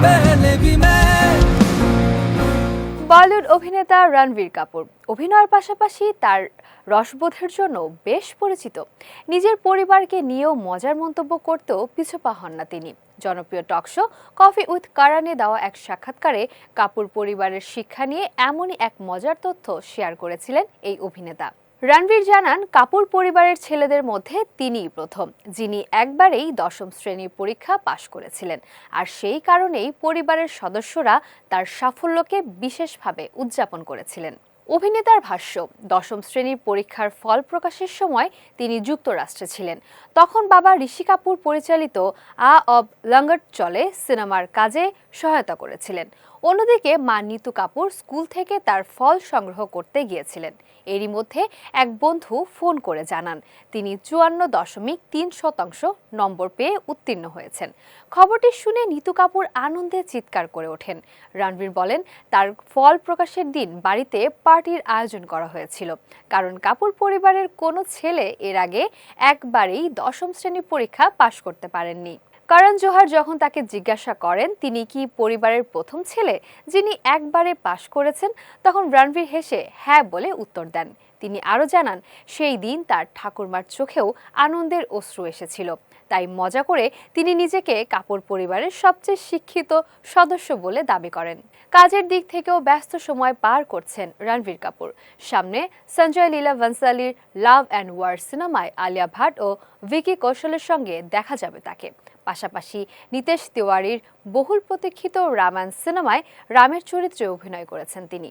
पहले भी मैं। বলিউড অভিনেতা রণবীর কাপুর অভিনয়ের পাশাপাশি তার রসবোধের জন্য বেশ পরিচিত। নিজের পরিবারকে নিয়েও মজার মন্তব্য করতেও পিছপা হন না তিনি। জনপ্রিয় টক শো কফি উইথ কারানে দেওয়া এক সাক্ষাৎকারে কাপুর পরিবারের শিক্ষা নিয়ে এমনই এক মজার তথ্য শেয়ার করেছিলেন এই অভিনেতা। রণবীর জানান, কাপুর পরিবারের ছেলেদের মধ্যে তিনিই প্রথম যিনি একবারেই দশম শ্রেণীর পরীক্ষা পাশ করেছিলেন, আর সেই কারণেই পরিবারের সদস্যরা তার সাফল্যকে বিশেষভাবে উদযাপন করেছিলেন। অভিনেতার ভাষ্য, দশম শ্রেণীর পরীক্ষার ফল প্রকাশের সময় তিনি যুক্তরাষ্ট্রে ছিলেন। তখন বাবা ঋষি কাপুর পরিচালিত আ অব লঙ্গট চলে সিনেমার কাজে সহায়তা করেছিলেন। অন্যদিকে মা নিতু কাপুর স্কুল থেকে তার ফল সংগ্রহ করতে গিয়েছিলেন। এরই মধ্যে এক বন্ধু ফোন করে জানান তিনি 54.3% নম্বর পেয়ে উত্তীর্ণ হয়েছেন। খবরটি শুনে নিতু কাপুর আনন্দে চিৎকার করে ওঠেন। রণবীর বলেন, তার ফল প্রকাশের দিন বাড়িতে পার্টির আয়োজন করা হয়েছিল, কারণ কাপুর পরিবারের কোনো ছেলে এর আগে একবারেই দশম শ্রেণী পরীক্ষা পাশ করতে পারেননি। করণ জোহর যখন তাকে জিজ্ঞাসা করেন তিনি কি পরিবারের প্রথম ছেলে যিনি একবারে পাশ করেছেন, তখন রণবীর হেসে হ্যাঁ বলে উত্তর দেন। তিনি আরও জানান, সেই দিন তার ঠাকুরমার চোখেও আনন্দের অশ্রু এসেছিল। তাই মজা করে তিনি নিজেকে কাপুর পরিবারের সবচেয়ে শিক্ষিত সদস্য বলে দাবি করেন। কাজের দিক থেকেও ব্যস্ত সময় পার করছেন রণবীর কাপুর। সামনে Sanjay Leela বনসালির love and war সিনেমায় আলিয়া ভাট ও ভিকি কৌশলের সঙ্গে দেখা যাবে তাকে। পাশাপাশি নিতেশ তিওয়ারির বহুল প্রতীক্ষিত রামায়ণ সিনেমায় রামের চরিত্রে অভিনয় করেছেন তিনি।